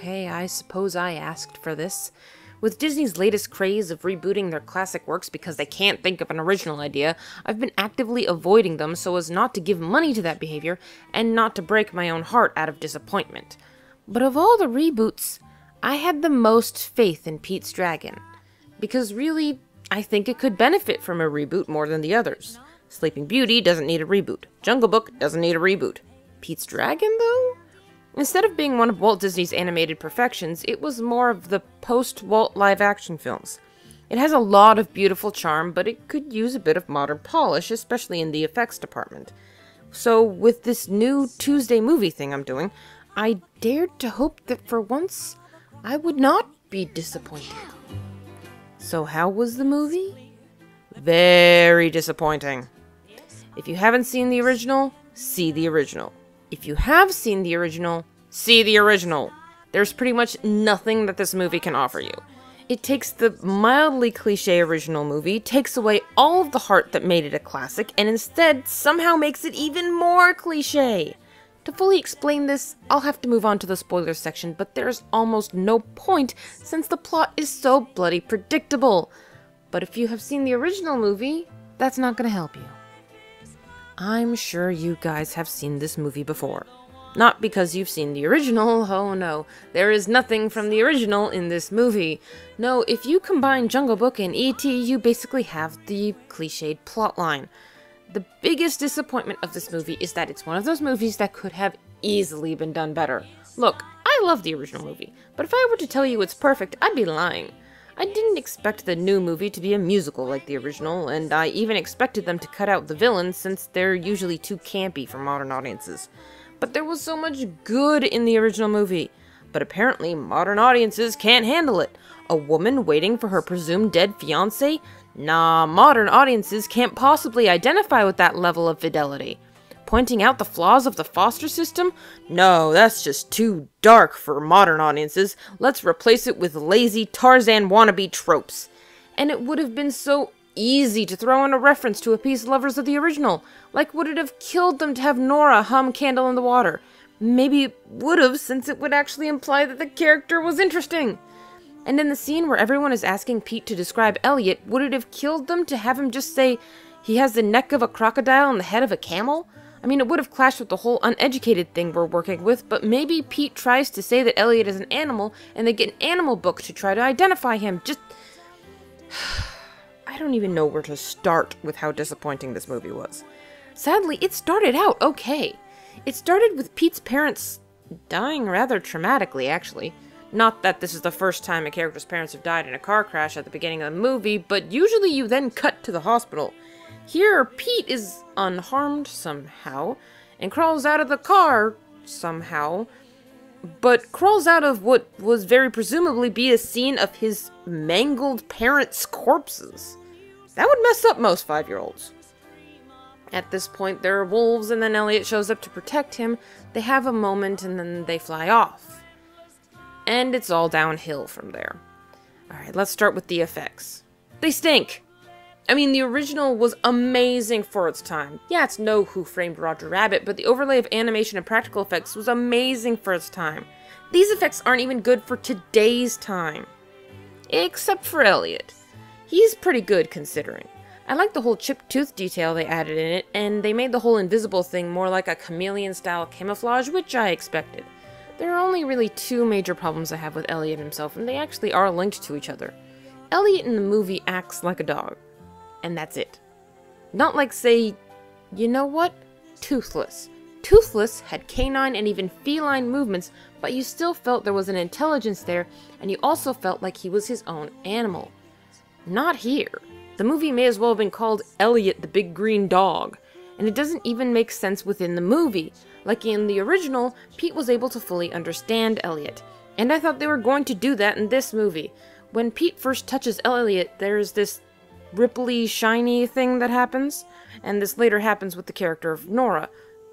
okay, I suppose I asked for this. With Disney's latest craze of rebooting their classic works because they can't think of an original idea, I've been actively avoiding them so as not to give money to that behavior and not to break my own heart out of disappointment. But of all the reboots, I had the most faith in Pete's Dragon. Because really, I think it could benefit from a reboot more than the others. Sleeping Beauty doesn't need a reboot. Jungle Book doesn't need a reboot. Pete's Dragon, though? Instead of being one of Walt Disney's animated perfections, it was more of the post-Walt live-action films. It has a lot of beautiful charm, but it could use a bit of modern polish, especially in the effects department. So, with this new Tuesday movie thing I'm doing, I dared to hope that for once, I would not be disappointed. So how was the movie? Very disappointing. If you haven't seen the original, see the original. If you have seen the original, see the original. There's pretty much nothing that this movie can offer you. It takes the mildly cliché original movie, takes away all of the heart that made it a classic, and instead somehow makes it even more cliché. To fully explain this, I'll have to move on to the spoilers section, but there's almost no point since the plot is so bloody predictable. But if you have seen the original movie, that's not going to help you. I'm sure you guys have seen this movie before. Not because you've seen the original, oh no, there is nothing from the original in this movie. No, if you combine Jungle Book and E.T., you basically have the cliched plotline. The biggest disappointment of this movie is that it's one of those movies that could have easily been done better. Look, I love the original movie, but if I were to tell you it's perfect, I'd be lying. I didn't expect the new movie to be a musical like the original, and I even expected them to cut out the villains since they're usually too campy for modern audiences. But there was so much good in the original movie. But apparently modern audiences can't handle it. A woman waiting for her presumed dead fiancé? Nah, modern audiences can't possibly identify with that level of fidelity. Pointing out the flaws of the foster system? No, that's just too dark for modern audiences. Let's replace it with lazy Tarzan wannabe tropes. And it would have been so easy to throw in a reference to appease lovers of the original. Like, would it have killed them to have Nora hum Candle in the Water? Maybe it would have, since it would actually imply that the character was interesting. And in the scene where everyone is asking Pete to describe Elliot, would it have killed them to have him just say, he has the neck of a crocodile and the head of a camel? I mean, it would have clashed with the whole uneducated thing we're working with, but maybe Pete tries to say that Elliot is an animal, and they get an animal book to try to identify him. Just... I don't even know where to start with how disappointing this movie was. Sadly, it started out okay. It started with Pete's parents dying rather traumatically, actually. Not that this is the first time a character's parents have died in a car crash at the beginning of the movie, but usually you then cut to the hospital. Here, Pete is unharmed somehow, and crawls out of the car somehow, but crawls out of what was very presumably be a scene of his mangled parents' corpses. That would mess up most 5-year-olds. At this point, there are wolves, and then Elliot shows up to protect him. They have a moment, and then they fly off. And it's all downhill from there. Alright, let's start with the effects. They stink! I mean, the original was amazing for its time. Yeah, it's no Who Framed Roger Rabbit, but the overlay of animation and practical effects was amazing for its time. These effects aren't even good for today's time. Except for Elliot. He's pretty good considering. I like the whole chipped tooth detail they added in it, and they made the whole invisible thing more like a chameleon-style camouflage, which I expected. There are only really two major problems I have with Elliot himself, and they actually are linked to each other. Elliot in the movie acts like a dog. And that's it. Not like, say, you know what? Toothless. Toothless had canine and even feline movements, but you still felt there was an intelligence there, and you also felt like he was his own animal. Not here. The movie may as well have been called Elliot the Big Green Dog, and it doesn't even make sense within the movie. Like in the original, Pete was able to fully understand Elliot, and I thought they were going to do that in this movie. When Pete first touches Elliot, there's this ripply, shiny thing that happens, and this later happens with the character of Nora.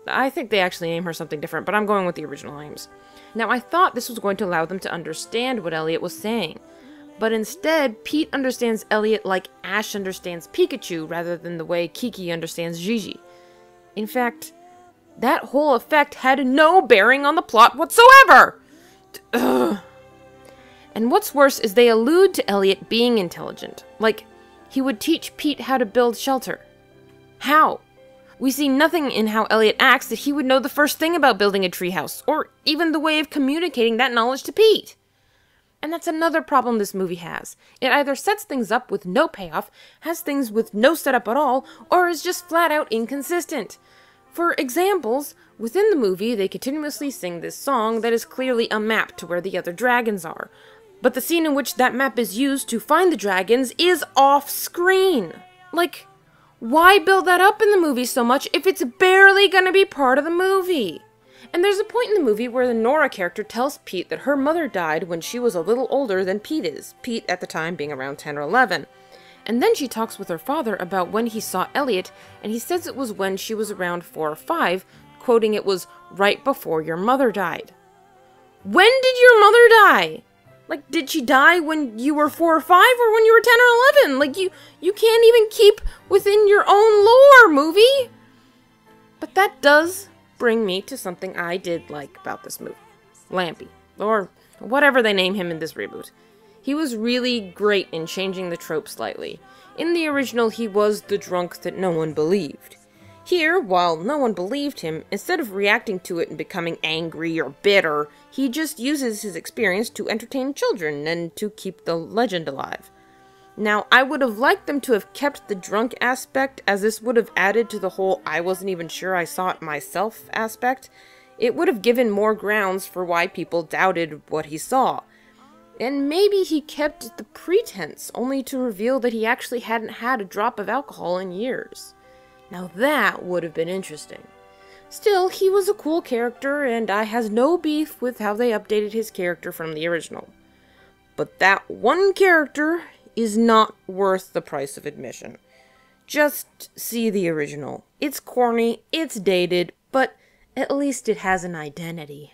I think they actually name her something different, but I'm going with the original names. Now, I thought this was going to allow them to understand what Elliot was saying, but instead, Pete understands Elliot like Ash understands Pikachu, rather than the way Kiki understands Gigi. In fact, that whole effect had no bearing on the plot whatsoever! Ugh. And what's worse is they allude to Elliot being intelligent. Like, he would teach Pete how to build shelter. How? We see nothing in how Elliot acts that he would know the first thing about building a treehouse, or even the way of communicating that knowledge to Pete. And that's another problem this movie has. It either sets things up with no payoff, has things with no setup at all, or is just flat out inconsistent. For examples, within the movie they continuously sing this song that is clearly a map to where the other dragons are. But the scene in which that map is used to find the dragons is off-screen. Like, why build that up in the movie so much if it's barely gonna be part of the movie? And there's a point in the movie where the Nora character tells Pete that her mother died when she was a little older than Pete is, Pete at the time being around 10 or 11. And then she talks with her father about when he saw Elliot, and he says it was when she was around 4 or 5, quoting it was right before your mother died. When did your mother die? Like, did she die when you were 4 or 5 or when you were 10 or 11? Like, you can't even keep within your own lore, movie! But that does bring me to something I did like about this movie. Lampy, or whatever they name him in this reboot. He was really great in changing the trope slightly. In the original, he was the drunk that no one believed. Here, while no one believed him, instead of reacting to it and becoming angry or bitter, he just uses his experience to entertain children and to keep the legend alive. Now, I would have liked them to have kept the drunk aspect, as this would have added to the whole I wasn't even sure I saw it myself aspect. It would have given more grounds for why people doubted what he saw. And maybe he kept the pretense, only to reveal that he actually hadn't had a drop of alcohol in years. Now that would have been interesting. Still, he was a cool character, and I has no beef with how they updated his character from the original. But that one character is not worth the price of admission. Just see the original. It's corny, it's dated, but at least it has an identity.